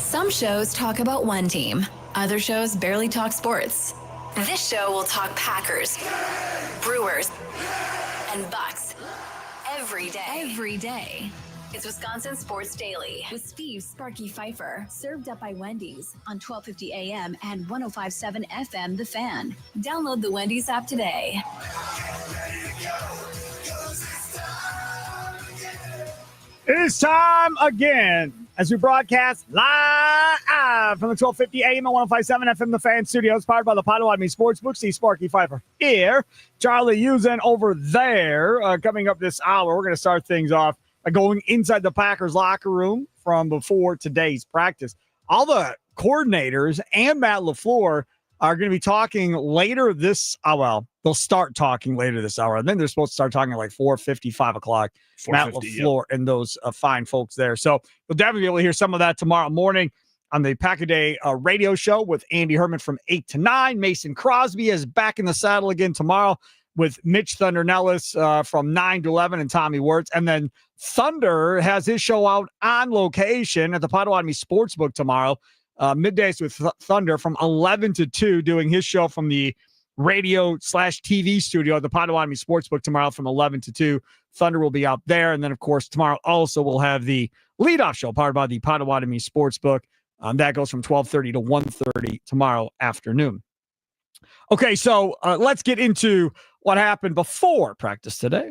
Some shows talk about one team. Other shows barely talk sports. This show will talk Packers, Brewers, and Bucks every day. It's Wisconsin Sports Daily with Steve Sparky Fifer, served up by Wendy's on 1250 AM and 105.7 FM The Fan. Download the Wendy's app today. It's time again as we broadcast live from the 1250 AM and 105.7 FM The Fan Studios, powered by the Potawatomi Sportsbook. See Sparky Fifer here, Charlie Usen over there. Coming up this hour, we're going to start things off by going inside the Packers locker room from before today's practice. All the coordinators and Matt LaFleur are going to be talking later this hour. Well, they'll start talking later this hour. And then they're supposed to start talking at like 4:50, 5 o'clock. Matt LaFleur and those fine folks there. So you'll definitely be able to hear some of that tomorrow morning on the Pack a Day radio show with Andy Herman from 8 to 9. Mason Crosby is back in the saddle again tomorrow with Mitch Thunder Nellis from 9 to 11 and Tommy Wirtz. And then Thunder has his show out on location at the Potawatomi Sportsbook tomorrow. Middays with Thunder from 11 to 2, doing his show from the radio/TV studio at the Potawatomi Sportsbook tomorrow from 11 to 2. Thunder will be out there. And then, of course, tomorrow also we'll have the leadoff show powered by the Potawatomi Sportsbook. That goes from 12:30 to 1:30 tomorrow afternoon. Okay, so let's get into what happened before practice today.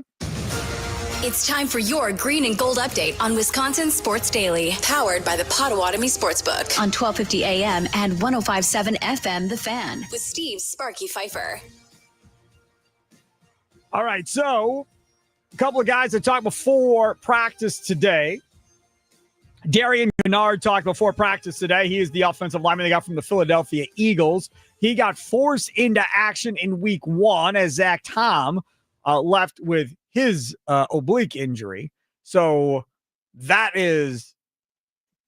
It's time for your green and gold update on Wisconsin Sports Daily, powered by the Potawatomi Sportsbook on 1250 AM and 105.7 FM The Fan with Steve Sparky Fifer. All right, so a couple of guys that talked before practice today. Darian Kennard talked before practice today. He is the offensive lineman they got from the Philadelphia Eagles. He got forced into action in week 1 as Zach Tom left with his oblique injury. So that is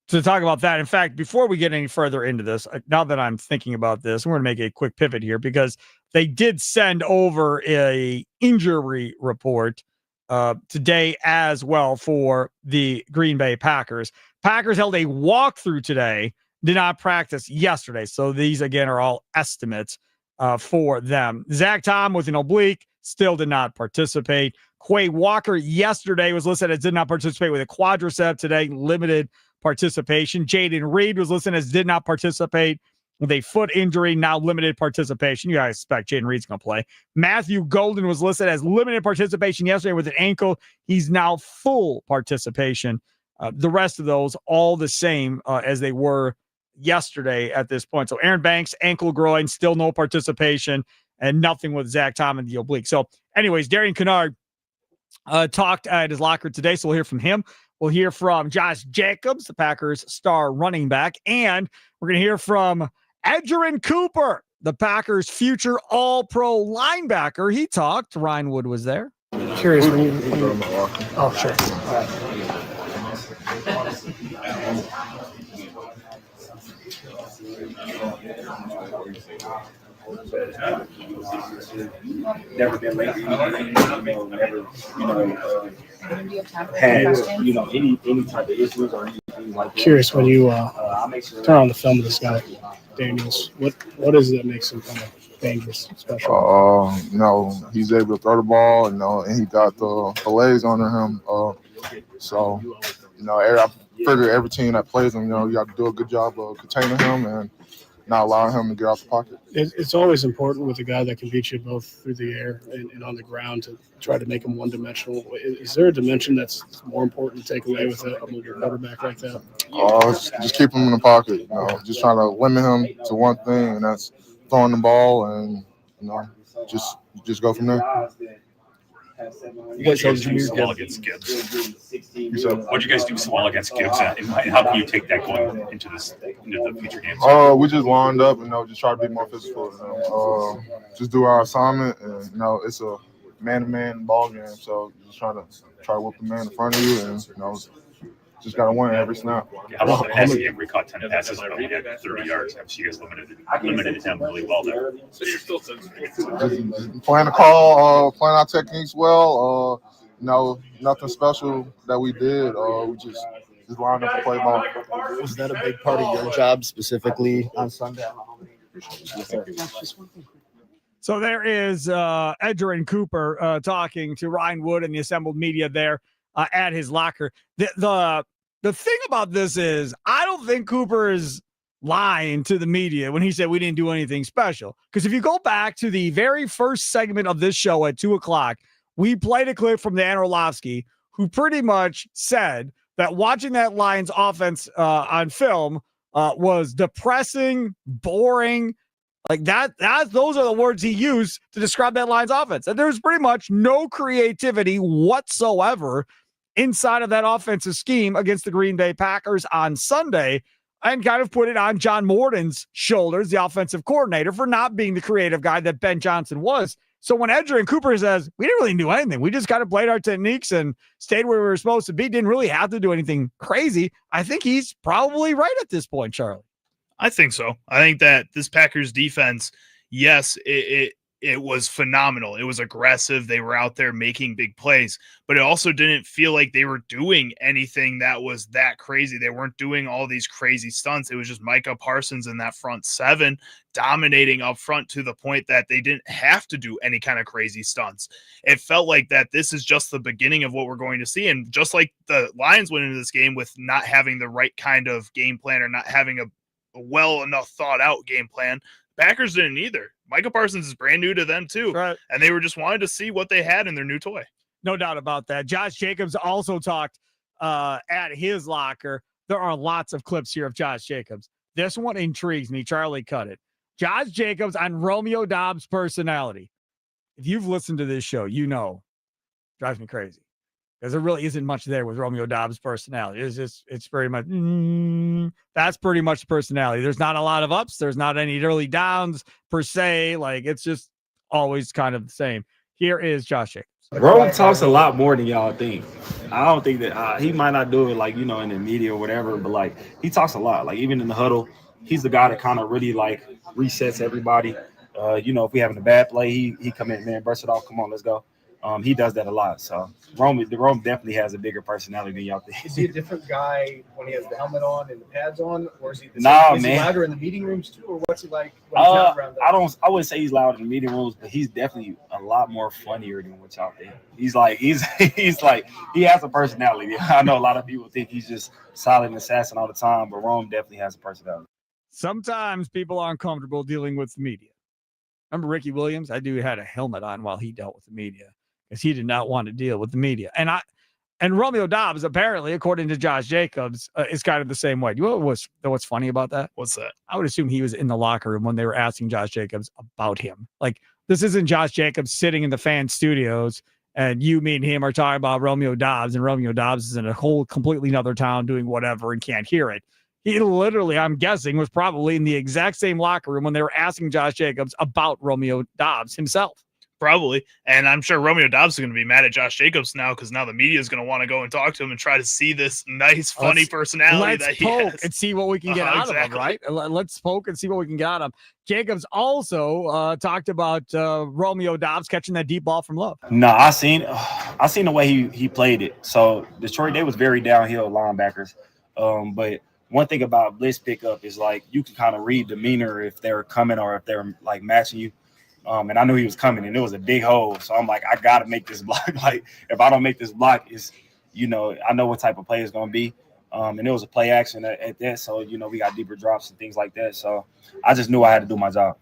to talk about that. In fact, before we get any further into this, now that I'm thinking about this, we're going to make a quick pivot here because they did send over a injury report today as well for the Green Bay Packers. Packers held a walkthrough today, did not practice yesterday. So these, again, are all estimates for them. Zach Tom with an oblique still did not participate. Quay Walker yesterday was listed as did not participate with a quadricep. Today, limited participation. Jaden Reed was listed as did not participate with a foot injury, now limited participation. You guys expect Jaden Reed's going to play. Matthew Golden was listed as limited participation yesterday with an ankle. He's now full participation. The rest of those all the same as they were yesterday at this point. So Aaron Banks, ankle groin, still no participation, and nothing with Zach Tom and the oblique. So anyways, Darian Kennard talked at his locker today, so we'll hear from him. We'll hear from Josh Jacobs, the Packers' star running back, and we're going to hear from Edgerrin Cooper, the Packers' future all-pro linebacker. He talked. Ryan Wood was there. Curious when you oh, sure. All right. Never been late. Never, had any type of issues or anything like that. Curious when you turn on the film of this guy, Daniels. What is it that makes him kind of dangerous, special? He's able to throw the ball, and he got the legs under him. I figure every team that plays him, you got to do a good job of containing him and not allowing him to get off the pocket. It's always important with a guy that can beat you both through the air and on the ground to try to make him one-dimensional. Is there a dimension that's more important to take away with a mobile quarterback like that? Just keep him in the pocket. Just trying to limit him to one thing, and that's throwing the ball, and just go from there. You guys do so well against Gibbs. What did you guys do so well against Gibbs, and how can you take that going into the future games? We just lined up and just try to be more physical. Just do our assignment, and it's a man-to-man ball game. So just try to whip the man in front of you, and just got to win every snap. How about the passing game? We caught 10 passes, but we had 30 yards. So you guys limited him really well there. So you're still just playing the call, playing our techniques well. Nothing special that we did. We just just line up and play ball. Was that a big part of your job specifically on Sunday? So there is Edgerrin Cooper talking to Ryan Wood and the assembled media there at his locker. The thing about this is I don't think Cooper is lying to the media when he said we didn't do anything special. Because if you go back to the very first segment of this show at 2:00, we played a clip from Dan Orlovsky, who pretty much said that watching that Lions offense on film was depressing, boring. Like those are the words he used to describe that Lions offense. And there's pretty much no creativity whatsoever inside of that offensive scheme against the Green Bay Packers on Sunday, and kind of put it on John Morden's shoulders, the offensive coordinator, for not being the creative guy that Ben Johnson was. So when Edgerrin Cooper says, we didn't really do anything, we just kind of played our techniques and stayed where we were supposed to be, didn't really have to do anything crazy, I think he's probably right at this point, Charlie. I think so. I think that this Packers defense, yes, it was phenomenal. It was aggressive. They were out there making big plays, but it also didn't feel like they were doing anything that was that crazy. They weren't doing all these crazy stunts. It was just Micah Parsons in that front seven dominating up front to the point that they didn't have to do any kind of crazy stunts. It felt like that this is just the beginning of what we're going to see. And just like the Lions went into this game with not having the right kind of game plan or not having a well enough thought out game plan, Packers didn't either. Micah Parsons is brand new to them too. Right. And they were just wanting to see what they had in their new toy. No doubt about that. Josh Jacobs also talked at his locker. There are lots of clips here of Josh Jacobs. This one intrigues me. Charlie cut it. Josh Jacobs on Romeo Dobbs' personality. If you've listened to this show, you know, drives me crazy. Because there really isn't much there with Romeo Dobbs' personality. It's very much, that's pretty much the personality. There's not a lot of ups. There's not any early downs per se. Like, it's just always kind of the same. Here is Josh Jacobs. Rome talks a lot more than y'all think. I don't think that he might not do it like, in the media or whatever, but like he talks a lot. Like even in the huddle, he's the guy that kind of really like resets everybody. If we having a bad play, he come in, man, brush it off. Come on, let's go. He does that a lot. So Rome definitely has a bigger personality than y'all think. Is he a different guy when he has the helmet on and the pads on, or is he the same? Is man. he louder in the meeting rooms too, or what's he like when he's not around? I wouldn't say he's loud in the meeting rooms, but he's definitely a lot more funnier than what y'all think. He's like he has a personality. I know a lot of people think he's just silent assassin all the time, but Rome definitely has a personality. Sometimes people are uncomfortable dealing with the media. Remember Ricky Williams? That dude had a helmet on while he dealt with the media, because he did not want to deal with the media. And Romeo Dobbs, apparently, according to Josh Jacobs, is kind of the same way. You know what's funny about that? What's that? I would assume he was in the locker room when they were asking Josh Jacobs about him. Like, this isn't Josh Jacobs sitting in the fan studios and you, me, and him are talking about Romeo Dobbs, and Romeo Dobbs is in a whole completely other town doing whatever and can't hear it. He literally, I'm guessing, was probably in the exact same locker room when they were asking Josh Jacobs about Romeo Dobbs himself. Probably. And I'm sure Romeo Dobbs is going to be mad at Josh Jacobs now, because now the media is going to want to go and talk to him and try to see this nice, funny personality that he has. Let's poke and see what we can get out of him, right? Let's poke and see what we can get out of him. Jacobs also talked about Romeo Dobbs catching that deep ball from Love. No, I seen the way he played it. So Detroit, they was very downhill linebackers. But one thing about blitz pickup is like you can kind of read demeanor if they're coming or if they're like matching you. And I knew he was coming, and it was a big hole. So I'm like, I got to make this block. Like, if I don't make this block, I know what type of play it's going to be. And it was a play action at that. So, we got deeper drops and things like that. So I just knew I had to do my job.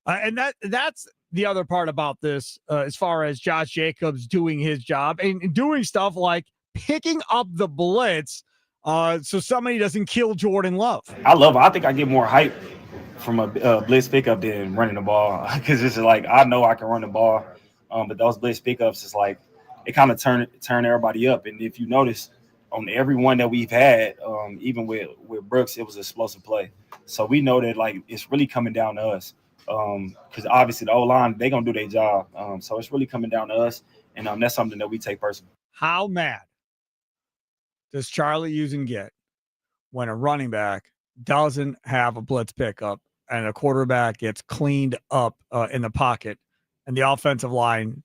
And that's the other part about this, as far as Josh Jacobs doing his job and doing stuff like picking up the blitz so somebody doesn't kill Jordan Love. I love it. I think I get more hype from a blitz pickup than running the ball, because it's like I know I can run the ball, but those blitz pickups is like it kind of turn everybody up. And if you notice, on every one that we've had, even with Brooks, it was an explosive play. So we know that like it's really coming down to us, because obviously the O-line, they're gonna do their job. So it's really coming down to us, and that's something that we take personally. How mad does Charlie Usen get when a running back doesn't have a blitz pickup and a quarterback gets cleaned up in the pocket and the offensive line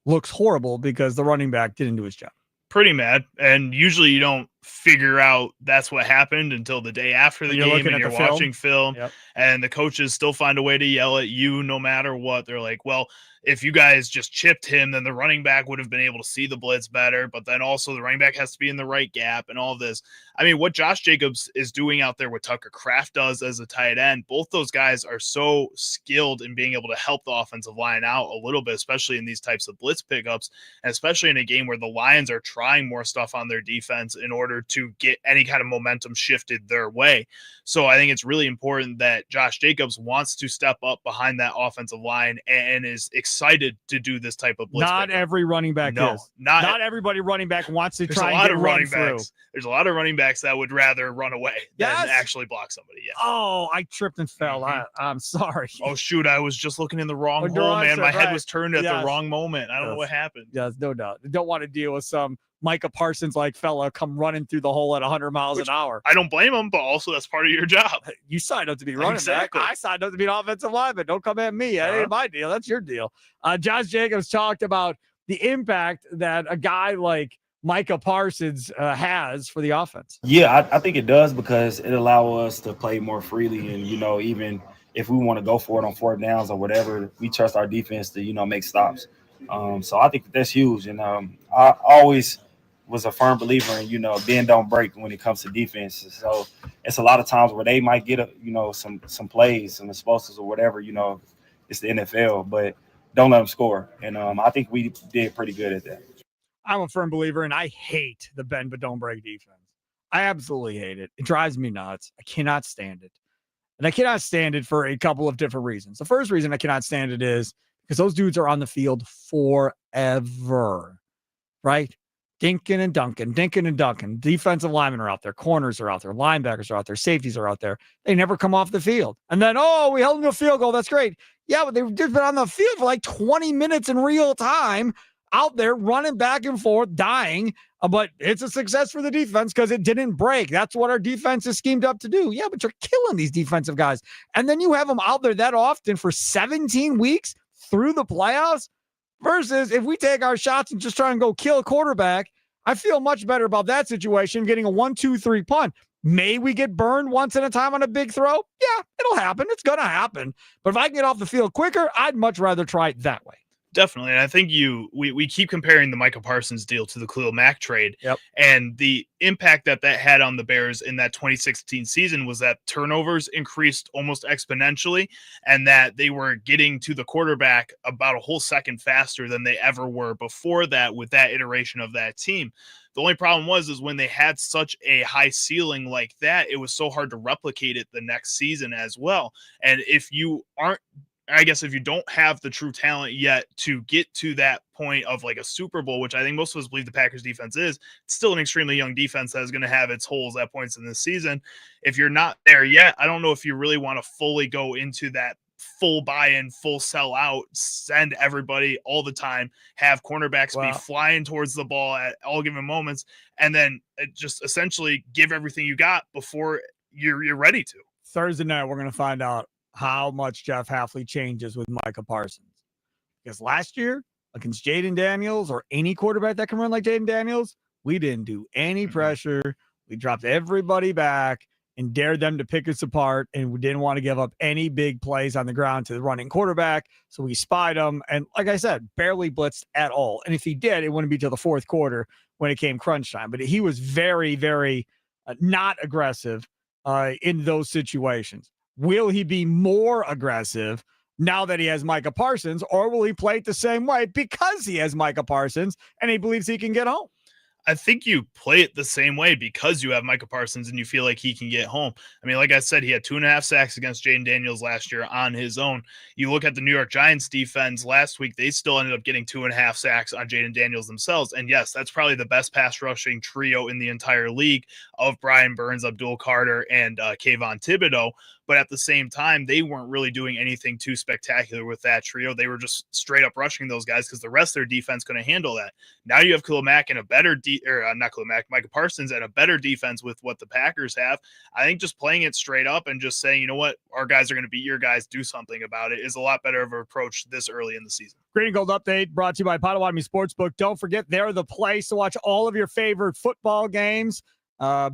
looks horrible because the running back didn't do his job? Pretty mad. And usually you don't figure out that's what happened until the day after the You're game, looking and at you're the film. watching film, Yep. and the coaches still find a way to yell at you no matter what. They're like, well, if you guys just chipped him, then the running back would have been able to see the blitz better, but then also the running back has to be in the right gap and all this. I mean, what Josh Jacobs is doing out there, what Tucker Kraft does as a tight end, both those guys are so skilled in being able to help the offensive line out a little bit, especially in these types of blitz pickups, and especially in a game where the Lions are trying more stuff on their defense in order to get any kind of momentum shifted their way. So I think it's really important that Josh Jacobs wants to step up behind that offensive line and is excited to do this type of blitz. Not every running back is. Not everybody running back wants to try and get run through. There's a lot of running backs that would rather run away than actually block somebody. Yeah. Oh, I tripped and fell. I'm sorry. Oh, shoot. I was just looking in the wrong hole, man. My head was turned at the wrong moment. I don't know what happened. Yes, no doubt. Don't want to deal with some Micah Parsons-like fella come running through the hole at 100 miles an hour. I don't blame him, but also that's part of your job. You signed up to be running back. I signed up to be an offensive lineman. Don't come at me. That ain't my deal. That's your deal. Josh Jacobs talked about the impact that a guy like Micah Parsons has for the offense. Yeah, I think it does, because it allows us to play more freely. And, even if we want to go for it on 4th downs or whatever, we trust our defense to, make stops. So I think that's huge. And I always was a firm believer in, bend don't break when it comes to defense. So it's a lot of times where they might get, some plays, some explosives or whatever, it's the NFL, but don't let them score. And I think we did pretty good at that. I'm a firm believer, and I hate the bend but don't break defense. I absolutely hate it. It drives me nuts. I cannot stand it. And I cannot stand it for a couple of different reasons. The first reason I cannot stand it is because those dudes are on the field forever, right? Dinking and dunking. Defensive linemen are out there. Corners are out there. Linebackers are out there. Safeties are out there. They never come off the field. And then, we held them to a field goal. That's great. Yeah, but they've been on the field for like 20 minutes in real time, out there running back and forth, dying. But it's a success for the defense because it didn't break. That's what our defense is schemed up to do. Yeah, but you're killing these defensive guys. And then you have them out there that often for 17 weeks through the playoffs. Versus if we take our shots and just try and go kill a quarterback, I feel much better about that situation, getting a 1-2-3 punt. May we get burned once at a time on a big throw? Yeah, it'll happen. It's going to happen. But if I can get off the field quicker, I'd much rather try it that way. Definitely. And I think we keep comparing the Micah Parsons deal to the Khalil Mack trade. Yep. And the impact that had on the Bears in that 2016 season was that turnovers increased almost exponentially, and that they were getting to the quarterback about a whole second faster than they ever were before that with that iteration of that team. The only problem was when they had such a high ceiling like that, it was so hard to replicate it the next season as well. And if you don't have the true talent yet to get to that point of like a Super Bowl, which I think most of us believe the Packers defense is, it's still an extremely young defense that is going to have its holes at points in this season. If you're not there yet, I don't know if you really want to fully go into that full buy-in, full sell out, send everybody all the time, have cornerbacks be flying towards the ball at all given moments, and then just essentially give everything you got before you're ready to. Thursday night, we're going to find out how much Jeff Hafley changes with Micah Parsons. Because last year, against Jaden Daniels or any quarterback that can run like Jaden Daniels, we didn't do any pressure. We dropped everybody back and dared them to pick us apart, and we didn't want to give up any big plays on the ground to the running quarterback, so we spied them, and like I said, barely blitzed at all. And if he did, it wouldn't be till the fourth quarter when it came crunch time. But he was very, very not aggressive in those situations. Will he be more aggressive now that he has Micah Parsons, or will he play it the same way because he has Micah Parsons and he believes he can get home? I think you play it the same way because you have Micah Parsons and you feel like he can get home. I mean, like I said, he had 2.5 sacks against Jaden Daniels last year on his own. You look at the New York Giants defense last week, they still ended up getting 2.5 sacks on Jaden Daniels themselves. And yes, that's probably the best pass rushing trio in the entire league of Brian Burns, Abdul Carter, and Kayvon Thibodeau. But at the same time, they weren't really doing anything too spectacular with that trio. They were just straight up rushing those guys because the rest of their defense couldn't handle that. Now you have Khalil Mack and Micah Parsons and a better defense with what the Packers have. I think just playing it straight up and just saying, you know what, our guys are going to beat your guys, do something about it, is a lot better of an approach this early in the season. Green and Gold Update brought to you by Potawatomi Sportsbook. Don't forget, they're the place to watch all of your favorite football games.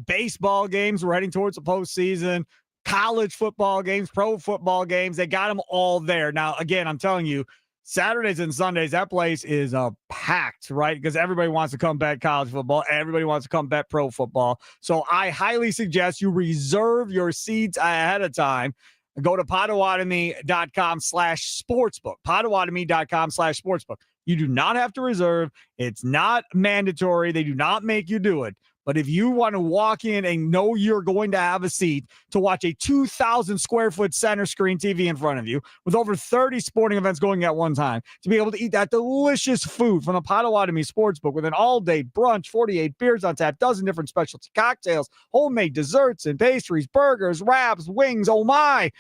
baseball games. We're heading towards the postseason. College football games, pro football games. They got them all there. Now, again, I'm telling you, Saturdays and Sundays, that place is packed, right? Because everybody wants to come bet college football. Everybody wants to come bet pro football. So I highly suggest you reserve your seats ahead of time. Go to Potawatomi.com/sportsbook. Potawatomi.com/sportsbook. You do not have to reserve. It's not mandatory. They do not make you do it. But if you want to walk in and know you're going to have a seat to watch a 2,000 square foot center screen TV in front of you with over 30 sporting events going at one time, to be able to eat that delicious food from the Potawatomi Sportsbook with an all-day brunch, 48 beers on tap, dozen different specialty cocktails, homemade desserts and pastries, burgers, wraps, wings, oh my.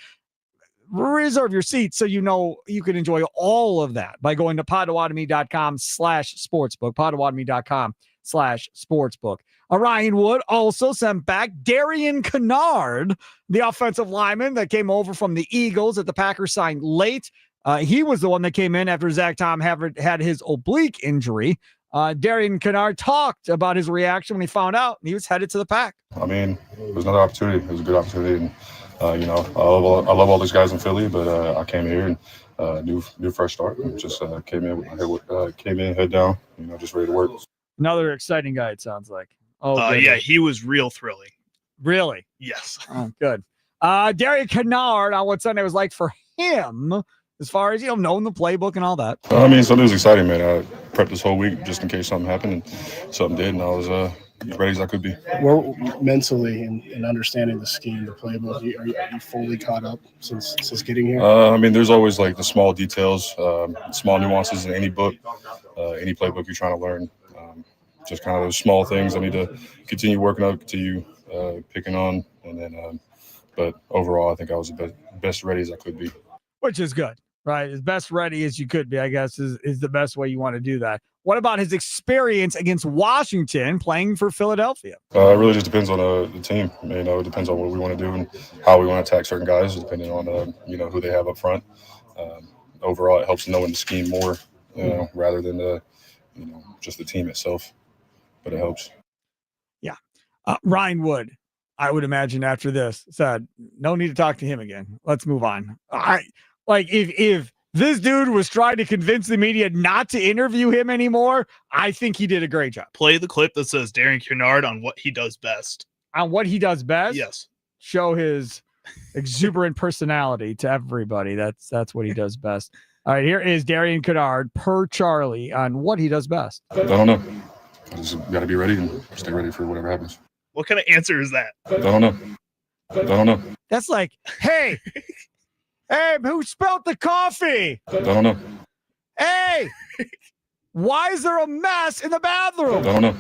Reserve your seats so you know you can enjoy all of that by going to Potawatomi.com/sportsbook. Potawatomi.com/sportsbook. Ryan Wood also sent back Darian Kennard, the offensive lineman that came over from the Eagles that the Packers signed late. He was the one that came in after Zach Tom had his oblique injury. Darian Kennard talked about his reaction when he found out he was headed to the Pack. I mean, it was another opportunity. It was a good opportunity. And, I love all these guys in Philly, but I came here and new fresh start. And just came in head down, just ready to work. Another exciting guy, it sounds like. Yeah, he was real thrilling. Really? Yes. Oh, good. Darian Kennard on what Sunday was like for him, as far as, knowing the playbook and all that. I mean, Sunday was exciting, man. I prepped this whole week just in case something happened, and something did, and I was as ready as I could be. Well, mentally and understanding the scheme, the playbook, are you fully caught up since getting here? I mean, there's always like the small details, small nuances in any book, any playbook you're trying to learn. Just kind of those small things I need to continue working on, continue picking on, and then. But overall, I think I was the best ready as I could be. Which is good, right? As best ready as you could be, I guess, is the best way you want to do that. What about his experience against Washington playing for Philadelphia? It really just depends on the team. It depends on what we want to do and how we want to attack certain guys, depending on who they have up front. Overall, it helps to know in the scheme more, rather than just the team itself. But it helps. Yeah. Ryan Wood, I would imagine after this said, no need to talk to him again. Let's move on. If this dude was trying to convince the media not to interview him anymore, I think he did a great job. Play the clip that says Darian Kennard on what he does best. On what he does best? Yes. Show his exuberant personality to everybody. That's what he does best. All right, here is Darian Kennard per Charlie on what he does best. I don't know. I just got to be ready and stay ready for whatever happens. What kind of answer is that? I don't know. That's like, hey, who spilled the coffee? I don't know. Hey, why is there a mess in the bathroom? I don't know.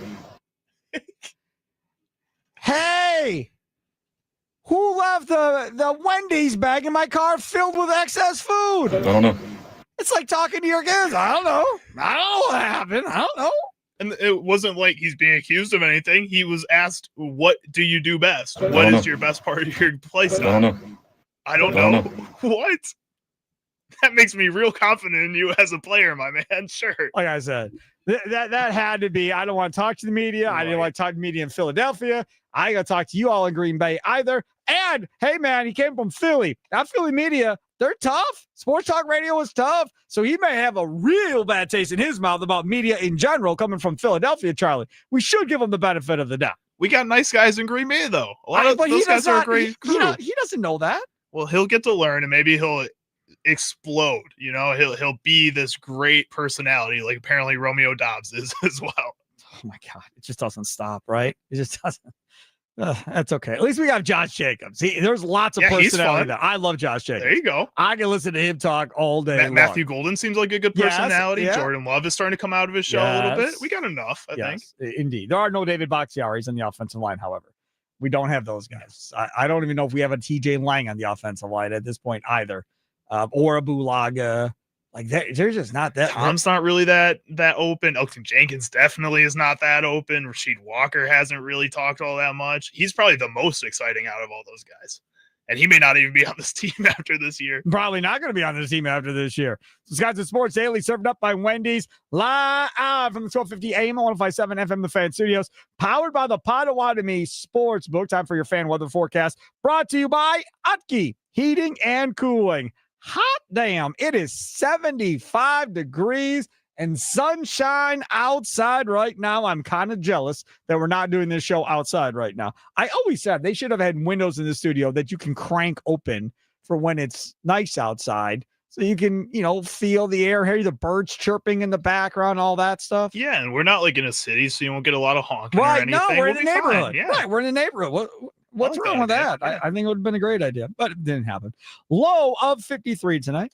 Hey, who left the Wendy's bag in my car filled with excess food? I don't know. It's like talking to your kids. I don't know what happened. I don't know. And it wasn't like he's being accused of anything. He was asked, what do you do best? What is your best part of your play style? I don't know. What? That makes me real confident in you as a player, my man. Sure. Like I said, that had to be, I don't want to talk to the media. I didn't want to talk to the media in Philadelphia. I got to talk to you all in Green Bay either. And, hey, man, he came from Philly. That Philly media, they're tough. Sports talk radio is tough. So he may have a real bad taste in his mouth about media in general coming from Philadelphia, Charlie. We should give him the benefit of the doubt. We got nice guys in Green Bay, though. A lot of those guys are a great crew. He doesn't know that. Well, he'll get to learn, and maybe he'll explode. He'll be this great personality, like apparently Romeo Dobbs is as well. Oh, my God. It just doesn't stop, right? It just doesn't. That's okay. At least we got Josh Jacobs. There's lots of personality there. I love Josh Jacobs. There you go. I can listen to him talk all day long. Matthew Golden seems like a good personality. Yes, yeah. Jordan Love is starting to come out of his shell a little bit. We got enough, I think. Indeed. There are no David Bakhtiaris on the offensive line, however. We don't have those guys. I don't even know if we have a TJ Lang on the offensive line at this point either. Or a Bulaga. Like they're just not that. Tom's not really that open. Elton Jenkins definitely is not that open. Rasheed Walker hasn't really talked all that much. He's probably the most exciting out of all those guys. And he may not even be on this team after this year. Probably not going to be on this team after this year. Wisconsin Sports Daily served up by Wendy's, live from the 1250 AM 105.7 FM The Fan Studios, powered by the Potawatomi Sportsbook. Time for your fan weather forecast, brought to you by Utke Heating and Cooling. Hot damn, it is 75 degrees and sunshine outside right now. I'm kind of jealous that we're not doing this show outside right now. I always said they should have had windows in the studio that you can crank open for when it's nice outside, so you can, feel the air, hear the birds chirping in the background, all that stuff. Yeah, and we're not like in a city, so you won't get a lot of honking or Right, anything. no, we're in We'll the be fine. neighborhood. Yeah. Right, we're in the neighborhood. What's like wrong with that that? idea. I think it would have been a great idea, but it didn't happen. Low of 53 tonight.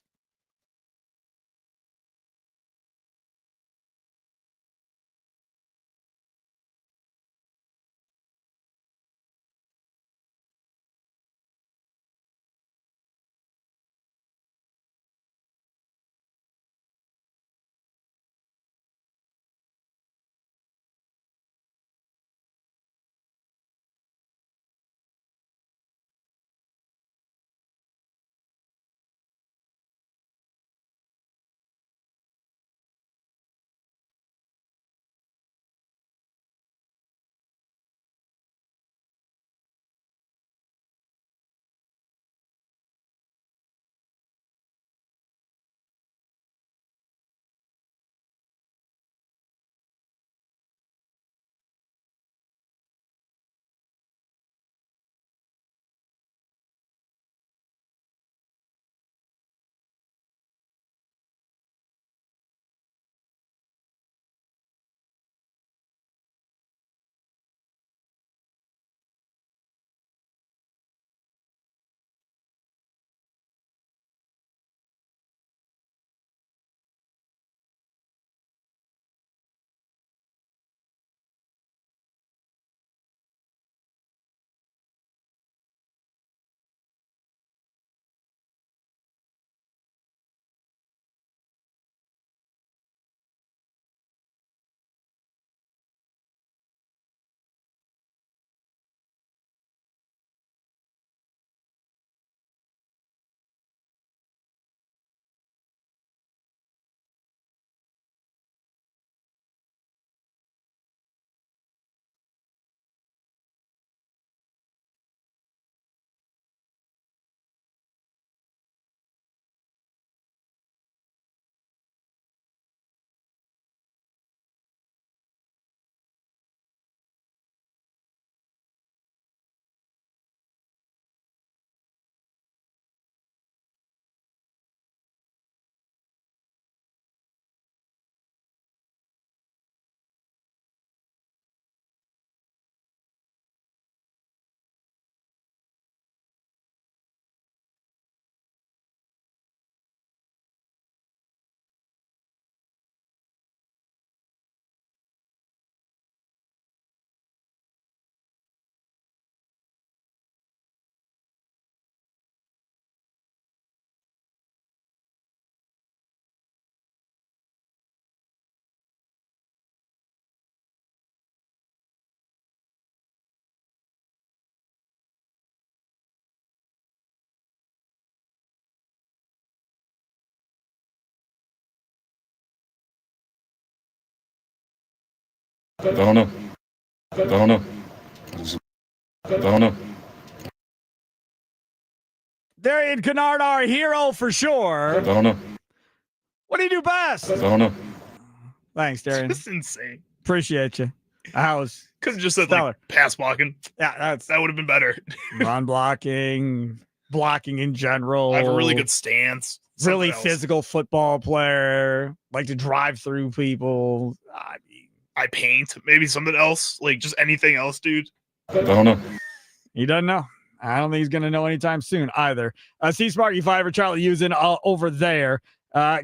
Don't know. Don't know. Don't know. Darian Kennard, our hero for sure. Don't know. What do you do best? Don't know. Thanks, Darian. That's insane. Appreciate you. I was Could have just said stellar. like pass blocking. Yeah, That would have been better. run blocking in general. I have a really good stance. really Something else. physical football player, like to drive through people. I paint. Maybe something else. Like just anything else, dude. Don't know. He doesn't know. I don't think he's going to know anytime soon either. See Sparky, Fifer, Charlie using over there.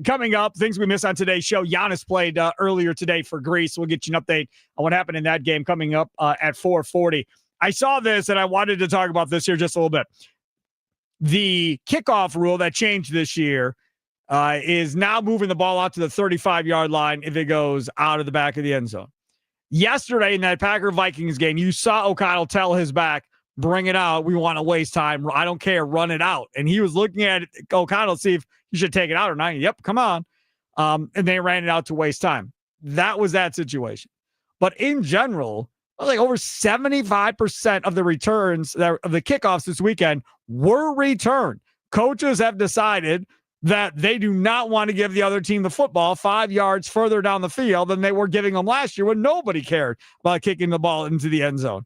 Coming up, things we missed on today's show. Giannis played earlier today for Greece. We'll get you an update on what happened in that game coming up at 4:40. I saw this, and I wanted to talk about this here just a little bit. The kickoff rule that changed this year is now moving the ball out to the 35-yard line if it goes out of the back of the end zone. Yesterday in that Packer-Vikings game, you saw O'Connell tell his back, bring it out. We want to waste time. I don't care. Run it out. And he was looking at it, O'Connell, see if you should take it out or not. Yep, come on. And they ran it out to waste time. That was that situation. But in general, like over 75% of the returns of the kickoffs this weekend were returned. Coaches have decided that they do not want to give the other team the football 5 yards further down the field than they were giving them last year when nobody cared about kicking the ball into the end zone.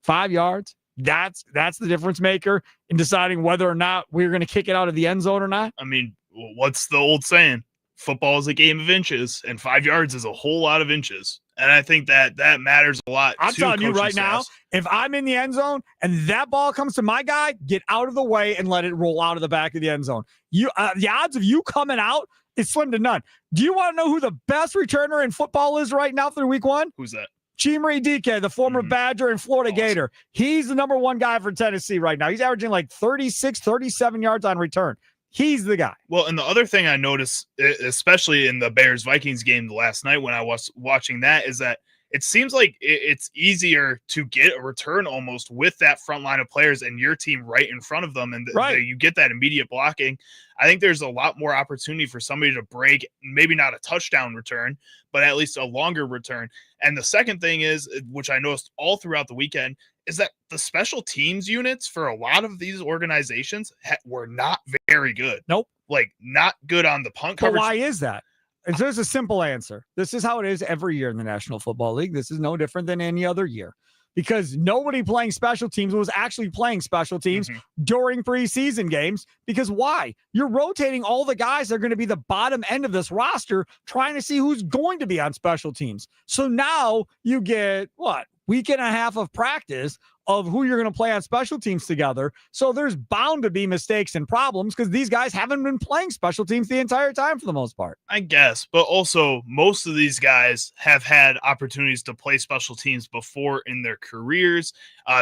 5 yards, that's the difference maker in deciding whether or not we're going to kick it out of the end zone or not. I mean, what's the old saying? Football is a game of inches, and 5 yards is a whole lot of inches. And I think that matters a lot. I'm telling you right now, if I'm in the end zone and that ball comes to my guy, get out of the way and let it roll out of the back of the end zone. The odds of you coming out is slim to none. Do you want to know who the best returner in football is right now through week one? Who's that? Chimere Dike, the former Badger and Florida Gator. He's the number one guy for Tennessee right now. He's averaging like 36, 37 yards on return. He's the guy. Well, and the other thing I noticed, especially in the Bears-Vikings game last night when I was watching that, is that it seems like it's easier to get a return almost with that front line of players and your team right in front of them, and you get that immediate blocking. I think there's a lot more opportunity for somebody to break, maybe not a touchdown return, but at least a longer return. And the second thing is, which I noticed all throughout the weekend, is that the special teams units for a lot of these organizations were not very good. Nope. Like, not good on the punt coverage. But why is that? There's a simple answer. This is how it is every year in the National Football League. This is no different than any other year. Because nobody playing special teams was actually playing special teams during preseason games. Because why? You're rotating all the guys that are going to be the bottom end of this roster, trying to see who's going to be on special teams. So now you get, week and a half of practice of who you're going to play on special teams together. So there's bound to be mistakes and problems because these guys haven't been playing special teams the entire time for the most part. I guess, but also most of these guys have had opportunities to play special teams before in their careers.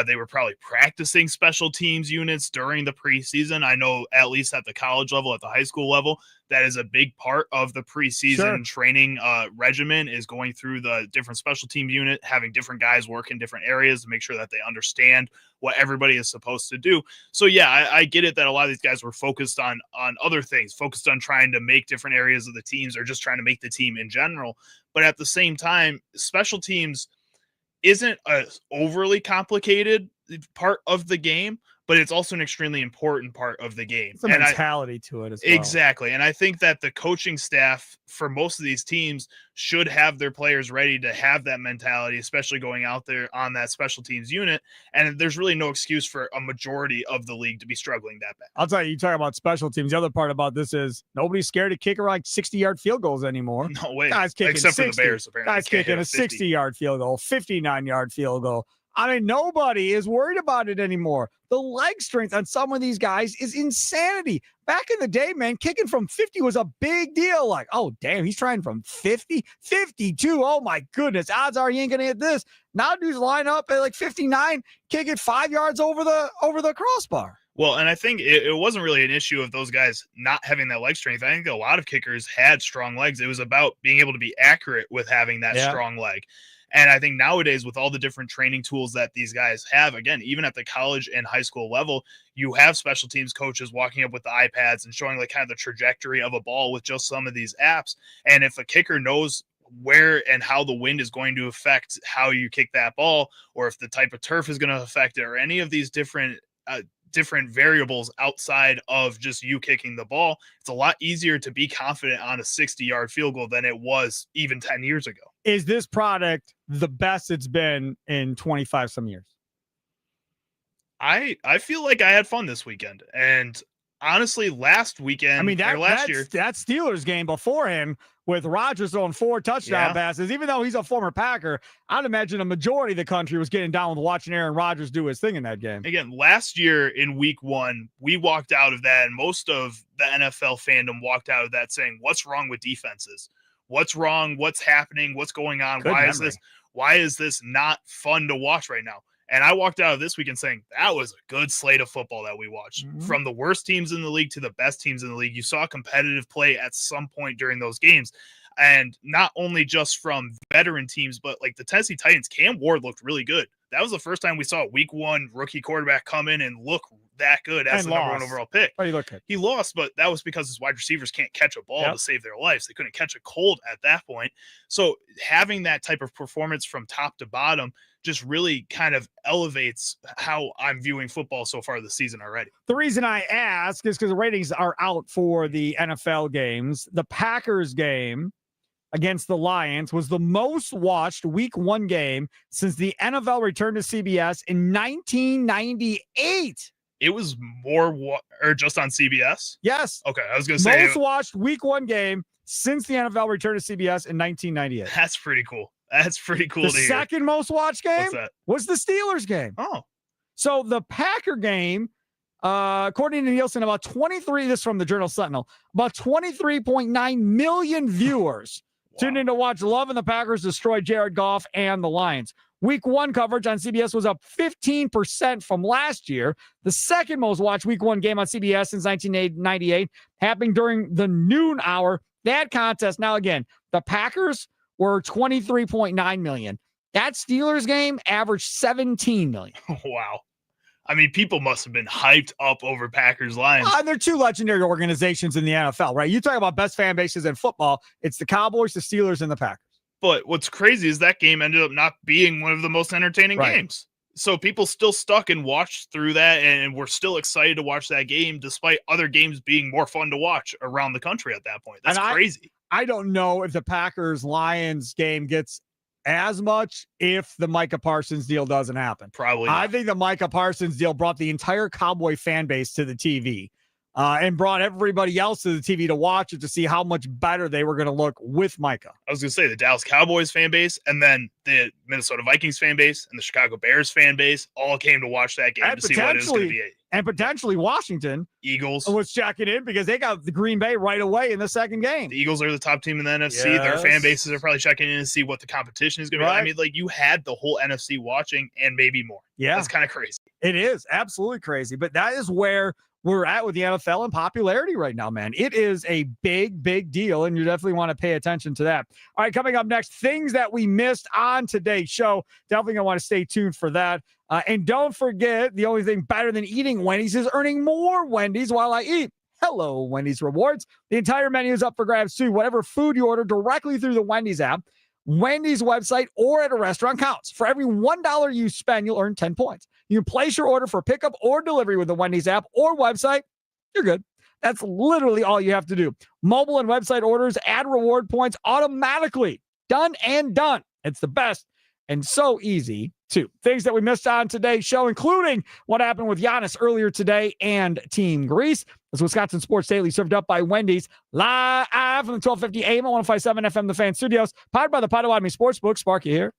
They were probably practicing special teams units during the preseason. I know at least at the college level, at the high school level, that is a big part of the preseason training regimen is going through the different special team unit, having different guys work in different areas to make sure that they understand what everybody is supposed to do. So yeah, I get it that a lot of these guys were focused on other things, focused on trying to make different areas of the teams or just trying to make the team in general. But at the same time, special teams isn't a overly complicated part of the game, but it's also an extremely important part of the game. It's a mentality to it as well. Exactly. And I think that the coaching staff for most of these teams should have their players ready to have that mentality, especially going out there on that special teams unit. And there's really no excuse for a majority of the league to be struggling that bad. I'll tell you, you talk about special teams. The other part about this is nobody's scared to kick around 60-yard field goals anymore. No way. Guys kicking except 60. for the Bears, apparently. Guys kicking a 60-yard field goal, 59-yard field goal. I mean, nobody is worried about it anymore. The leg strength on some of these guys is insanity. Back in the day, man, kicking from 50 was a big deal. Like, oh, damn, he's trying from 50, 52. Oh, my goodness. Odds are he ain't going to hit this. Now dudes line up at like 59, kick it 5 yards over the crossbar. Well, and I think it wasn't really an issue of those guys not having that leg strength. I think a lot of kickers had strong legs. It was about being able to be accurate with having that strong leg. And I think nowadays, with all the different training tools that these guys have, again, even at the college and high school level, you have special teams coaches walking up with the iPads and showing like kind of the trajectory of a ball with just some of these apps. And if a kicker knows where and how the wind is going to affect how you kick that ball, or if the type of turf is going to affect it, or any of these different variables outside of just you kicking the ball, it's a lot easier to be confident on a 60-yard field goal than it was even 10 years ago. Is this product the best it's been in 25 some years? I feel like I had fun this weekend. And honestly, last weekend, I mean, last year, that Steelers game before him with Rodgers throwing 4 touchdown passes, even though he's a former Packer, I'd imagine a majority of the country was getting down with watching Aaron Rodgers do his thing in that game. Again, last year in week 1, we walked out of that, and most of the NFL fandom walked out of that saying, what's wrong with defenses? What's wrong? What's happening? What's going on? Why is this not fun to watch right now? And I walked out of this weekend saying that was a good slate of football that we watched. From the worst teams in the league to the best teams in the league. You saw competitive play at some point during those games. And not only just from veteran teams, but like the Tennessee Titans, Cam Ward looked really good. that was the first time we saw a week 1 rookie quarterback come in and look that good as And the number 1 lost. overall pick. What are you looking? He lost, but that was because his wide receivers can't catch a ball to save their lives. They couldn't catch a cold at that point. So having that type of performance from top to bottom just really kind of elevates how I'm viewing football so far this season already. The reason I ask is because the ratings are out for the NFL games. The Packers game against the Lions was the most watched week 1 game since the NFL returned to CBS in 1998. It was more or just on CBS? Yes. Okay, I was going to say most watched week 1 game since the NFL returned to CBS in 1998. That's pretty cool. That's pretty cool The to hear. second most watched game was the Steelers game. Oh. So the Packer game, according to Nielsen, about 23, this is from the Journal Sentinel, about 23.9 million viewers tuned in to watch Love and the Packers destroy Jared Goff and the Lions. Week 1 coverage on CBS was up 15% from last year. The second most watched week 1 game on CBS since 1998, happening during the noon hour. That contest, now again, the Packers were 23.9 million. That Steelers game averaged 17 million. Wow. I mean, people must have been hyped up over Packers Lions. They're two legendary organizations in the NFL, right? You talk about best fan bases in football. It's the Cowboys, the Steelers, and the Packers. But what's crazy is that game ended up not being one of the most entertaining games. So people still stuck and watched through that, and were still excited to watch that game, despite other games being more fun to watch around the country at that point. That's crazy. I don't know if the Packers-Lions game gets as much if the Micah Parsons deal doesn't happen. Probably not. I think the Micah Parsons deal brought the entire Cowboy fan base to the TV and brought everybody else to the TV to watch it to see how much better they were going to look with Micah. I was going to say the Dallas Cowboys fan base, and then the Minnesota Vikings fan base and the Chicago Bears fan base all came to watch that game And to see what it was going to be. And potentially Washington Eagles was checking in because they got the Green Bay right away in the second game. The Eagles are the top team in the NFC. Their fan bases are probably checking in to see what the competition is going to be. I mean, like, you had the whole NFC watching and maybe more. Yeah. That's kind of crazy. It is absolutely crazy, but that is where we're at with the NFL and popularity right now, man. It is a big, big deal, and you definitely want to pay attention to that. All right, coming up next, things that we missed on today's show. Definitely going to want to stay tuned for that. And don't forget, the only thing better than eating Wendy's is earning more Wendy's while I eat. Hello, Wendy's Rewards. The entire menu is up for grabs, too. Whatever food you order directly through the Wendy's app, Wendy's website, or at a restaurant counts. For every $1 you spend, you'll earn 10 points. You can place your order for pickup or delivery with the Wendy's app or website. You're good. That's literally all you have to do. Mobile and website orders add reward points automatically. Done and done. It's the best and so easy, too. Things that we missed on today's show, including what happened with Giannis earlier today and Team Greece. This Wisconsin Sports Daily served up by Wendy's, live from the 1250 AM and 105.7 FM The Fan Studios, powered by the Potawatomi Sportsbook. Sparky here.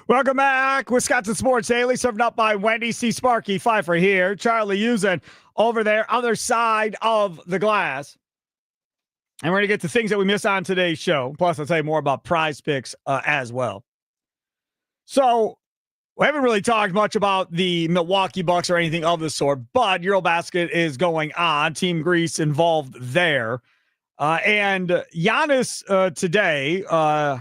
Welcome back. Wisconsin Sports Daily, served up by Wendy C. Sparky, Fifer here. Charlie Usen over there, other side of the glass. And we're going to get to things that we missed on today's show. Plus, I'll tell you more about prize picks as well. So, we haven't really talked much about the Milwaukee Bucks or anything of the sort, but Eurobasket is going on. Team Greece involved there. And Giannis today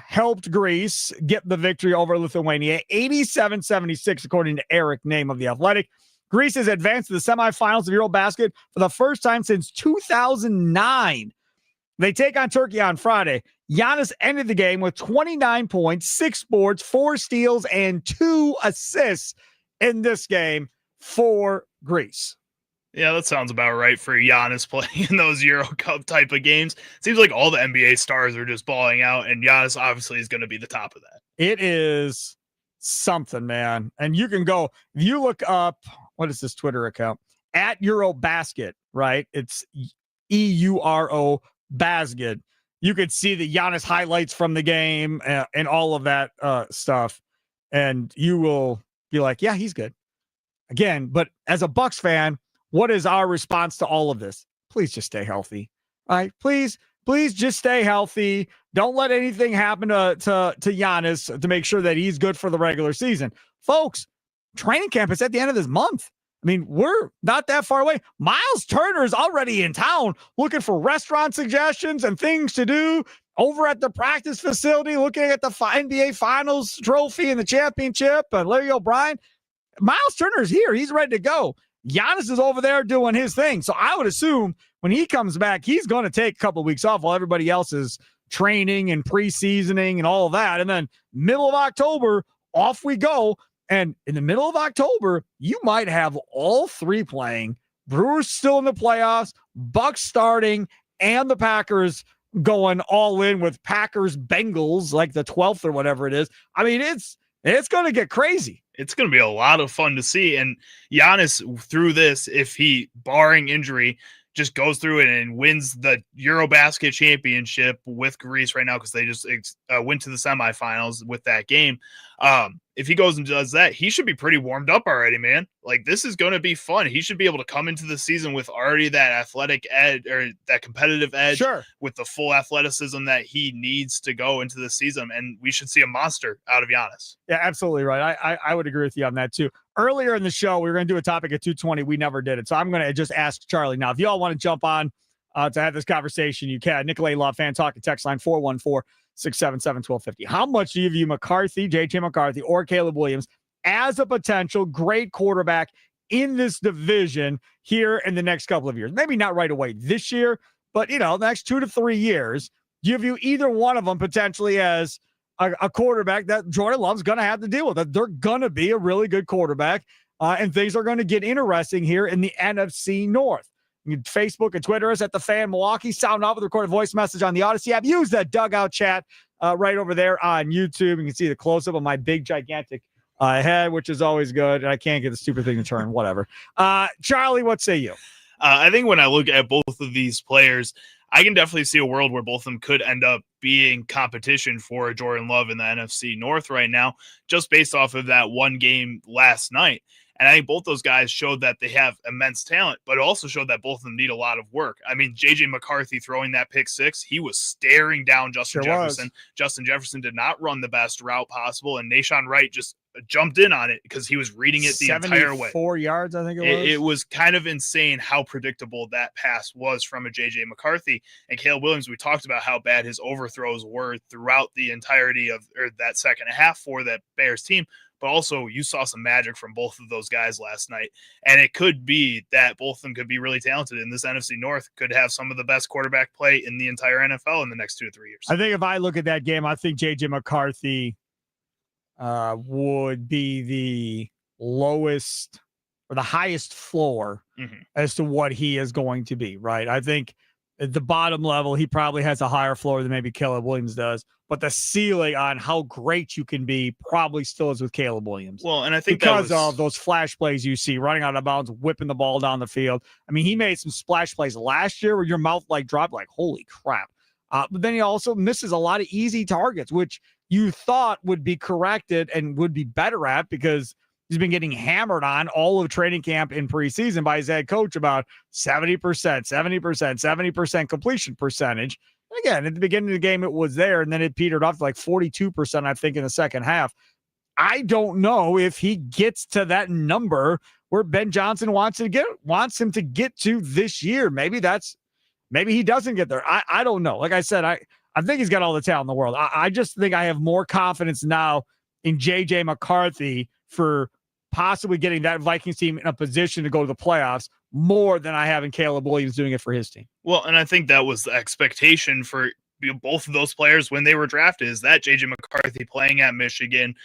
helped Greece get the victory over Lithuania, 87-76, according to Eric Name of The Athletic. Greece has advanced to the semifinals of Eurobasket for the first time since 2009. They take on Turkey on Friday. Giannis ended the game with 29 points, 6 boards, 4 steals, and 2 assists in this game for Greece. Yeah, that sounds about right for Giannis playing in those Euro Cup type of games. Seems like all the NBA stars are just balling out, and Giannis obviously is going to be the top of that. It is something, man. And you can go, if you look up, what is this Twitter account? At Eurobasket, right? It's EURO Basket. You could see the Giannis highlights from the game and all of that stuff. And you will be like, yeah, he's good. Again, but as a Bucks fan, what is our response to all of this? Please just stay healthy. All right, please just stay healthy. Don't let anything happen to Giannis to make sure that he's good for the regular season. Folks, training camp is at the end of this month. I mean, we're not that far away. Miles Turner is already in town looking for restaurant suggestions and things to do over at the practice facility, looking at the NBA Finals trophy and the championship and Larry O'Brien. Miles Turner's here. He's ready to go. Giannis is over there doing his thing. So I would assume when he comes back, he's going to take a couple of weeks off while everybody else is training and preseasoning and all of that. And then middle of October, off we go. And in the middle of October, you might have all three playing. Brewers still in the playoffs, Bucks starting, and the Packers going all in with Packers Bengals like the 12th or whatever it is. I mean, it's going to get crazy. It's going to be a lot of fun to see. And Giannis, through this, if he, barring injury, just goes through it and wins the Eurobasket championship with Greece right now because they just went to the semifinals with that game. If he goes and does that, he should be pretty warmed up already, man. Like, this is going to be fun. He should be able to come into the season with already that athletic edge or that competitive edge, sure, with the full athleticism that he needs to go into the season. And we should see a monster out of Giannis. Yeah, absolutely right. I would agree with you on that too. Earlier in the show, we were going to do a topic at 2:20. We never did it. So I'm going to just ask Charlie now. If you all want to jump on to have this conversation, you can. Nicolay Love Fan Talking text line 414-677-1250. How much do you view McCarthy, JJ McCarthy, or Caleb Williams as a potential great quarterback in this division here in the next couple of years? Maybe not right away this year, but, the next 2 to 3 years. Do you view either one of them potentially as a quarterback that Jordan Love's going to have to deal with? That they're going to be a really good quarterback, and things are going to get interesting here in the NFC North. You can Facebook and Twitter us at The Fan Milwaukee. Sound off with a recorded voice message on the Odyssey app. Use that dugout chat right over there on YouTube. You can see the close-up of my big, gigantic head, which is always good. And I can't get the stupid thing to turn, whatever. Charlie, what say you? I think when I look at both of these players, I can definitely see a world where both of them could end up being competition for Jordan Love in the NFC North right now, just based off of that one game last night. And I think both those guys showed that they have immense talent, but also showed that both of them need a lot of work. I mean, JJ McCarthy throwing that pick six, he was staring down Justin Jefferson. Justin Jefferson did not run the best route possible, and Nahshon Wright just jumped in on it because he was reading it the entire way. 4 yards, I think it was. It was kind of insane how predictable that pass was from a JJ McCarthy. And Caleb Williams, we talked about how bad his overthrows were throughout the entirety of that second half for that Bears team. But also, you saw some magic from both of those guys last night. And it could be that both of them could be really talented. And this NFC North could have some of the best quarterback play in the entire NFL in the next 2 to 3 years. I think if I look at that game, I think J.J. McCarthy would be the lowest or the highest floor as to what he is going to be, right? I think at the bottom level, he probably has a higher floor than maybe Caleb Williams does. But the ceiling on how great you can be probably still is with Caleb Williams. Well, and I think because of those flash plays you see, running out of bounds, whipping the ball down the field. I mean, he made some splash plays last year where your mouth dropped holy crap. But then he also misses a lot of easy targets, which you thought would be corrected and would be better at because he's been getting hammered on all of training camp in preseason by his head coach about 70%, 70% completion percentage. And again, at the beginning of the game, it was there, and then it petered off to like 42%, I think, in the second half. I don't know if he gets to that number where Ben Johnson wants him to get to this year. Maybe he doesn't get there. I don't know. Like I said, I think he's got all the talent in the world. I just think I have more confidence now in J.J. McCarthy for possibly getting that Vikings team in a position to go to the playoffs more than I have in Caleb Williams doing it for his team. Well, and I think that was the expectation for both of those players when they were drafted, is that J.J. McCarthy playing at Michigan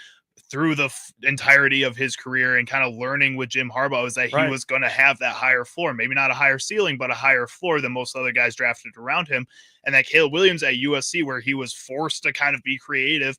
through the entirety of his career and kind of learning with Jim Harbaugh is that he was going to have that higher floor, maybe not a higher ceiling, but a higher floor than most other guys drafted around him. And that Caleb Williams at USC, where he was forced to kind of be creative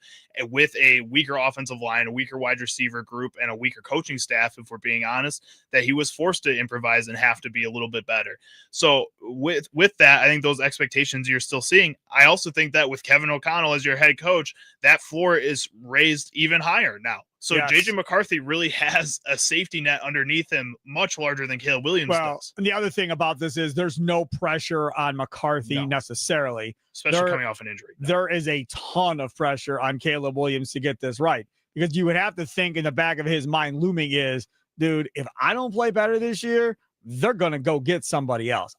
with a weaker offensive line, a weaker wide receiver group, and a weaker coaching staff, if we're being honest, that he was forced to improvise and have to be a little bit better. So with that, I think those expectations you're still seeing. I also think that with Kevin O'Connell as your head coach, that floor is raised even higher now. So yes. J.J. McCarthy really has a safety net underneath him much larger than Caleb Williams does. And the other thing about this is there's no pressure on McCarthy necessarily. Especially coming off an injury. There is a ton of pressure on Caleb Williams to get this right. Because you would have to think in the back of his mind looming is, dude, if I don't play better this year, they're going to go get somebody else.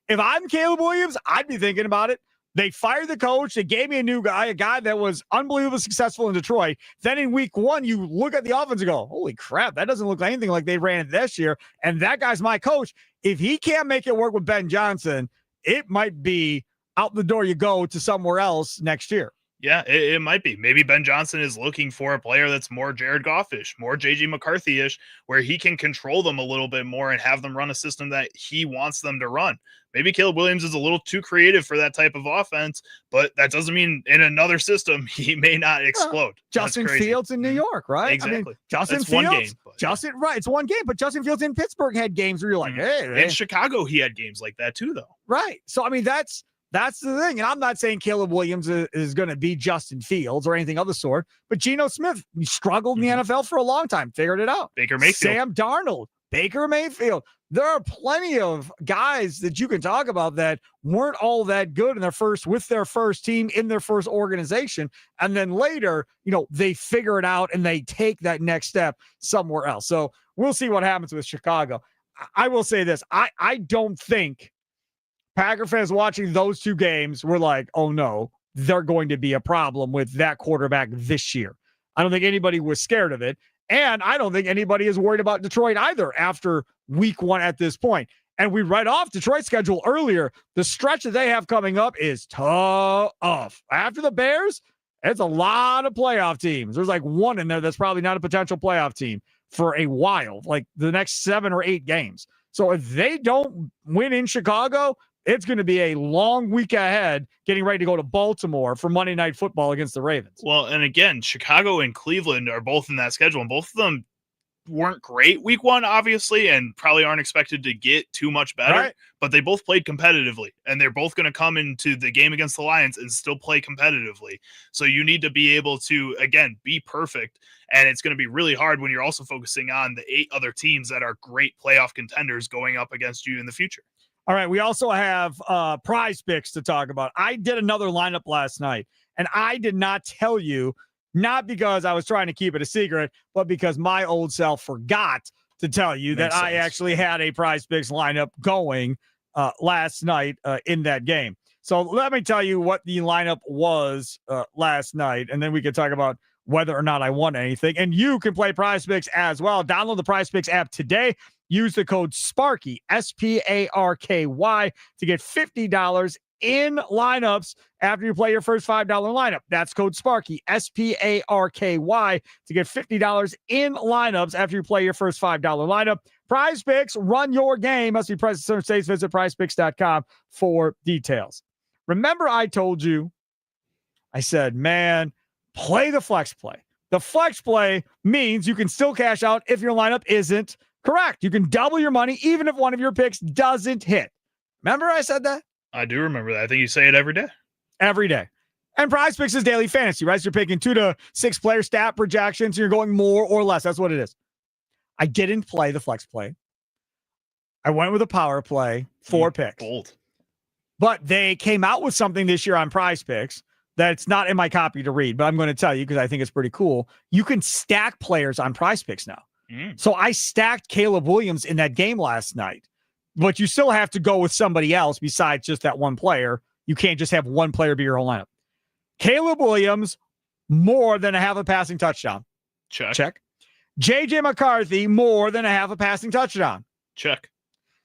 If I'm Caleb Williams, I'd be thinking about it. They fired the coach. They gave me a new guy, a guy that was unbelievably successful in Detroit. Then in week one, you look at the offense and go, holy crap, that doesn't look like anything like they ran it this year. And that guy's my coach. If he can't make it work with Ben Johnson, it might be out the door you go to somewhere else next year. Yeah, it might be. Maybe Ben Johnson is looking for a player that's more Jared Goff-ish, more J.J. McCarthy-ish, where he can control them a little bit more and have them run a system that he wants them to run. Maybe Caleb Williams is a little too creative for that type of offense, but that doesn't mean in another system he may not explode. Justin Fields in New York, right? Exactly. I mean, Justin That's Fields, one game. Right, it's one game, but Justin Fields in Pittsburgh had games where you're like, hey. In Chicago, he had games like that too, though. Right. So, I mean, that's the thing. And I'm not saying Caleb Williams is going to be Justin Fields or anything of the sort, but Geno Smith, he struggled in the NFL for a long time, figured it out. Baker Mayfield. Sam Darnold, Baker Mayfield. There are plenty of guys that you can talk about that weren't all that good with their first team in their first organization. And then later, they figure it out and they take that next step somewhere else. So we'll see what happens with Chicago. I will say this. I don't think Packer fans watching those two games were like, oh no, they're going to be a problem with that quarterback this year. I don't think anybody was scared of it. And I don't think anybody is worried about Detroit either after week one at this point. And we write off Detroit's schedule earlier. The stretch that they have coming up is tough. After the Bears, it's a lot of playoff teams. There's like one in there that's probably not a potential playoff team for a while, like the next 7 or 8 games. So if they don't win in Chicago, it's going to be a long week ahead getting ready to go to Baltimore for Monday Night Football against the Ravens. Well, and again, Chicago and Cleveland are both in that schedule, and both of them weren't great week one, obviously, and probably aren't expected to get too much better, right, but they both played competitively, and they're both going to come into the game against the Lions and still play competitively. So you need to be able to, again, be perfect, and it's going to be really hard when you're also focusing on the 8 other teams that are great playoff contenders going up against you in the future. All right, we also have prize picks to talk about. I did another lineup last night, and I did not tell you, not because I was trying to keep it a secret, but because my old self forgot to tell you that I actually had a prize picks lineup going last night in that game. So let me tell you what the lineup was last night, and then we can talk about whether or not I won anything. And you can play Prize Picks as well. Download the Prize Picks app today. Use the code Sparky, SPARKY, to get $50 in lineups after you play your first $5 lineup. That's code Sparky, SPARKY, to get $50 in lineups after you play your first $5 lineup. Prize Picks, run your game. Must be present in certain states. Visit prizepicks.com for details. Remember I told you, I said, man, play the flex play. The flex play means you can still cash out if your lineup isn't correct. You can double your money even if one of your picks doesn't hit. Remember I said that? I do remember that. I think you say it every day. every day. And Prize Picks is daily fantasy, right? So you're picking 2 to 6 player stat projections. And you're going more or less. That's what it is. I didn't play the flex play. I went with a power play, 4 picks. Bold. But they came out with something this year on Prize Picks that's not in my copy to read, but I'm going to tell you because I think it's pretty cool. You can stack players on Prize Picks now. So I stacked Caleb Williams in that game last night, but you still have to go with somebody else besides just that one player. You can't just have one player be your whole lineup. Caleb Williams, more than a half a passing touchdown. Check. JJ McCarthy, more than a half a passing touchdown. Check.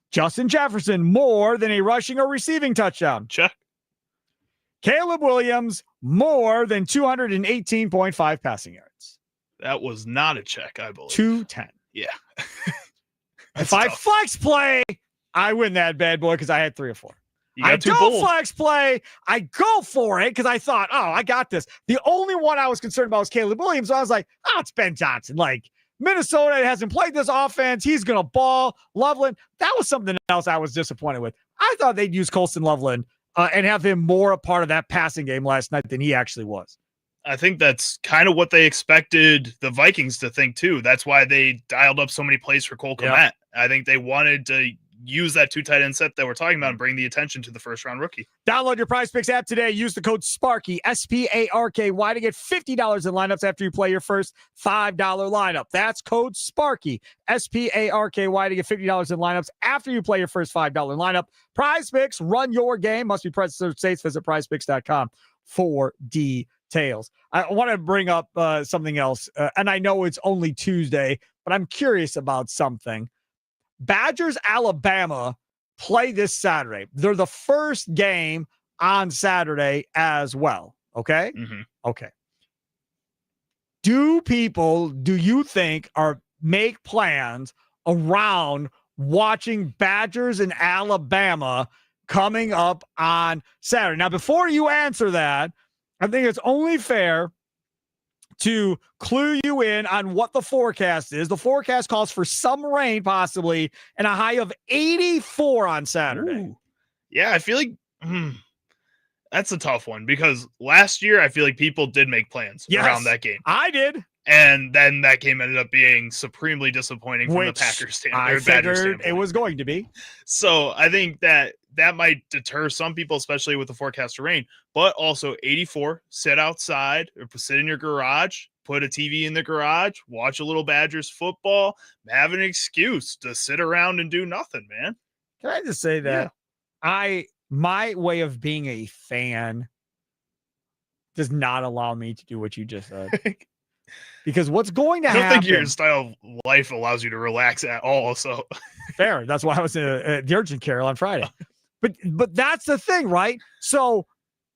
Justin Jefferson, more than a rushing or receiving touchdown. Check. Caleb Williams, more than 218.5 passing yards. That was not a check, I believe. 210. Yeah. If I flex play, I win that bad boy because I had 3 or 4. I don't flex play. I go for it because I thought, oh, I got this. The only one I was concerned about was Caleb Williams. So I was like, oh, it's Ben Johnson. Like, Minnesota hasn't played this offense. He's going to ball. Loveland. That was something else I was disappointed with. I thought they'd use Colston Loveland and have him more a part of that passing game last night than he actually was. I think that's kind of what they expected the Vikings to think, too. That's why they dialed up so many plays for Cole Kmet. Yep. I think they wanted to use that 2 tight end set that we're talking about and bring the attention to the first-round rookie. Download your Prize Picks app today. Use the code SPARKY, SPARKY, to get $50 in lineups after you play your first $5 lineup. That's code SPARKY, SPARKY, to get $50 in lineups after you play your first $5 lineup. Prize Picks, run your game. Must be present in certain states. Visit prizepicks.com for details. I want to bring up something else, and I know it's only Tuesday, but I'm curious about something. Badgers, Alabama play this Saturday. They're the first game on Saturday as well. Okay? Mm-hmm. Okay. Do you think make plans around watching Badgers and Alabama coming up on Saturday? Now, before you answer that, I think it's only fair to clue you in on what the forecast is. The forecast calls for some rain possibly and a high of 84 on Saturday. Ooh. Yeah, I feel like that's a tough one because last year I feel like people did make plans around that game. I did. And then that game ended up being supremely disappointing from the Packers standpoint. I figured it was going to be. So I think that might deter some people, especially with the forecast of rain. But also 84, sit outside or sit in your garage, put a TV in the garage, watch a little Badgers football, have an excuse to sit around and do nothing, man. Can I just say that my way of being a fan does not allow me to do what you just said. Because what's going to happen... I don't think your style of life allows you to relax at all. So fair. That's why I was at the urgent care on Friday. But that's the thing, right? So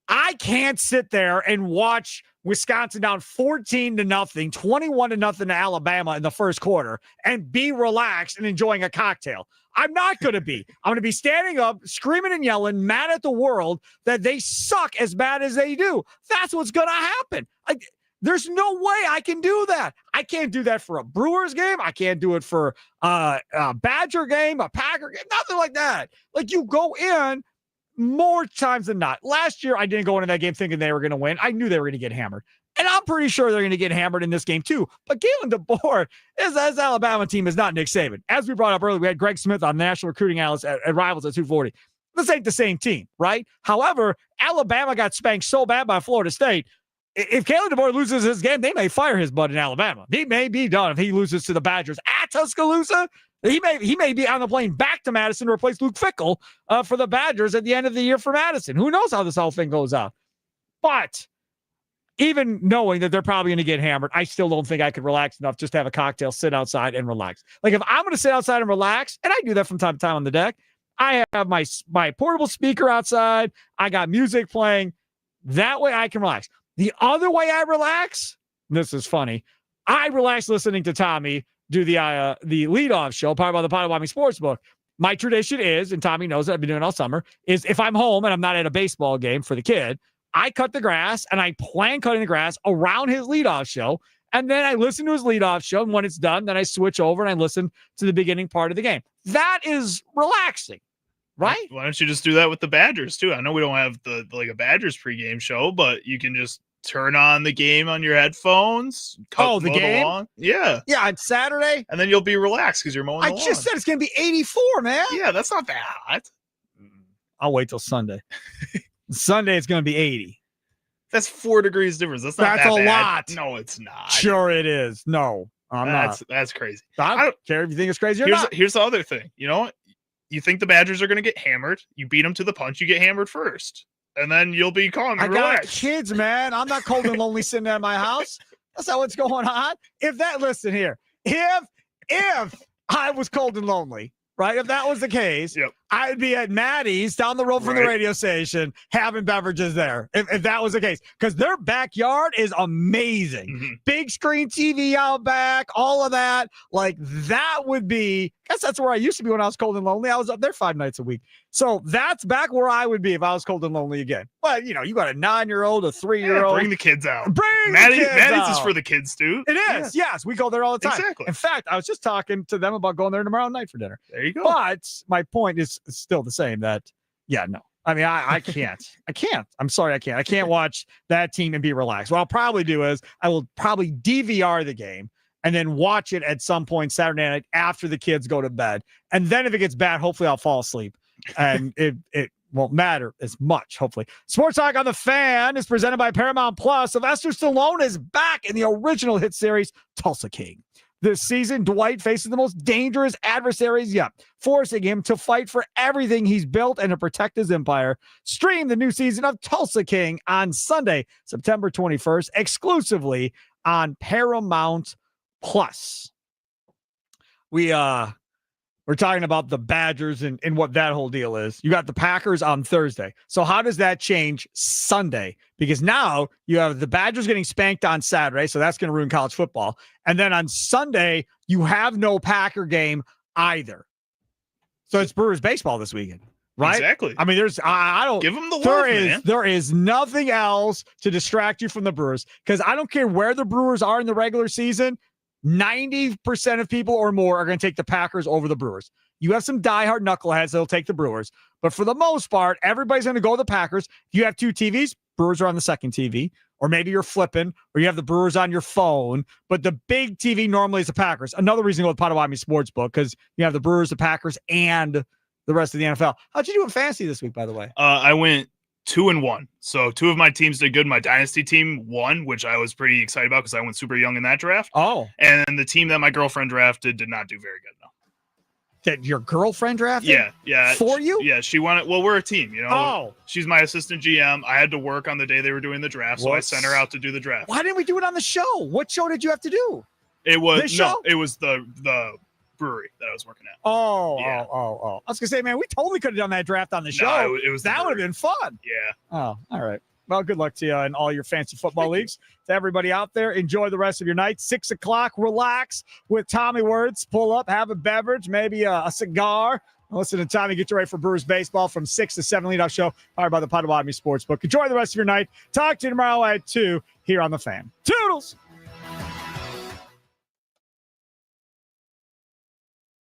I can't sit there and watch Wisconsin down 14-0, 21-0 to Alabama in the first quarter and be relaxed and enjoying a cocktail. I'm not going to be. I'm going to be standing up, screaming and yelling, mad at the world that they suck as bad as they do. That's what's going to happen. There's no way I can do that. I can't do that for a Brewers game. I can't do it for a Badger game, a Packer game, nothing like that. Like, you go in more times than not. Last year, I didn't go into that game thinking they were going to win. I knew they were going to get hammered. And I'm pretty sure they're going to get hammered in this game too. But Kalen DeBoer, his Alabama team is not Nick Saban. As we brought up earlier, we had Greg Smith on National Recruiting Analyst at Rivals at 240. This ain't the same team, right? However, Alabama got spanked so bad by Florida State. If Kalen DeBoer loses his game, they may fire his butt in Alabama. He may be done if he loses to the Badgers at Tuscaloosa. He may be on the plane back to Madison to replace Luke Fickell for the Badgers at the end of the year for Madison. Who knows how this whole thing goes out? But even knowing that they're probably going to get hammered, I still don't think I could relax enough just to have a cocktail, sit outside, and relax. Like, if I'm going to sit outside and relax, and I do that from time to time on the deck, I have my portable speaker outside. I got music playing. That way I can relax. The other way I relax, this is funny, I relax listening to Tommy do the leadoff show, part of the Potawatomi Sportsbook. My tradition is, and Tommy knows that I've been doing all summer, is if I'm home and I'm not at a baseball game for the kid, I cut the grass and I plan cutting the grass around his leadoff show. And then I listen to his leadoff show. And when it's done, then I switch over and I listen to the beginning part of the game. That is relaxing, right? Why don't you just do that with the Badgers too? I know we don't have a Badgers pregame show, but you can just turn on the game on your headphones. The game? Along. Yeah. Yeah, on Saturday. And then you'll be relaxed because you're mowing the lawn. I just said it's going to be 84, man. Yeah, that's not that hot. I'll wait till Sunday. Sunday, it's going to be 80. That's 4 degrees difference. That's not That's that a bad. lot. No, it's not. Sure it is. No, I'm not. That's crazy. I don't care if you think it's crazy or not. Here's the other thing. You know what? You think the Badgers are going to get hammered. You beat them to the punch. You get hammered first. And then you'll be calm and I got relaxed. kids, man. I'm not cold and lonely sitting at my house. That's not what's going on. Listen here. If I was cold and lonely, right? If that was the case, I'd be at Maddie's down the road from the radio station having beverages there. If that was the case, because their backyard is amazing. Mm-hmm. Big screen TV out back, all of that. Like that would be, I guess that's where I used to be when I was cold and lonely. I was up there 5 nights a week. So that's back where I would be if I was cold and lonely again. But you got a 9-year-old, a 3-year-old. Bring the kids out. Maddie's is for the kids too. It is. Yeah. Yes, we go there all the time. Exactly. In fact, I was just talking to them about going there tomorrow night for dinner. There you go. But my point is still the same that, no. I mean, I can't. I can't. I'm sorry, I can't. I can't watch that team and be relaxed. What I'll probably do is I will probably DVR the game and then watch it at some point Saturday night after the kids go to bed. And then if it gets bad, hopefully I'll fall asleep. And it won't matter as much, hopefully. Sports Talk on the Fan is presented by Paramount Plus. Sylvester Stallone is back in the original hit series, Tulsa King. This season, Dwight faces the most dangerous adversaries yet, forcing him to fight for everything he's built and to protect his empire. Stream the new season of Tulsa King on Sunday, September 21st, exclusively on Paramount Plus. We're talking about the Badgers and what that whole deal is. You got the Packers on Thursday. So how does that change Sunday? Because now you have the Badgers getting spanked on Saturday, so that's going to ruin college football. And then on Sunday, you have no Packer game either. So it's Brewers baseball this weekend, right? Exactly. I mean, I don't give them the love, man. There is nothing else to distract you from the Brewers because I don't care where the Brewers are in the regular season. 90% of people or more are going to take the Packers over the Brewers. You have some diehard knuckleheads that'll take the Brewers. But for the most part, everybody's going to go to the Packers. If you have 2 TVs, Brewers are on the second TV. Or maybe you're flipping, or you have the Brewers on your phone. But the big TV normally is the Packers. Another reason to go with Potawatomi Sportsbook, because you have the Brewers, the Packers, and the rest of the NFL. How'd you do in fantasy this week, by the way? I went 2-1. So 2 of my teams did good. My dynasty team won, which I was pretty excited about because I went super young in that draft. Oh. And the team that my girlfriend drafted did not do very good. No. That your girlfriend drafted? Yeah. For you? Yeah, she wanted. Well, we're a team, you know. Oh. She's my assistant GM. I had to work on the day they were doing the draft, so I sent her out to do the draft. Why didn't we do it on the show? What show did you have to do? It was this show? It was the brewery that I was working at. Oh. Yeah. I was gonna say, man, we totally could have done that draft on the show. No, it was that would have been fun. Yeah. Oh, all right. Well, good luck to you in all your fancy football leagues. To everybody out there, enjoy the rest of your night. 6 o'clock, relax with Tommy Words. Pull up, have a beverage, maybe a cigar. Listen to Tommy get you ready for Brewers baseball from 6 to 7 leadoff show powered by the Potawatomi Sportsbook. Enjoy the rest of your night. Talk to you tomorrow at 2 here on The Fan. Toodles!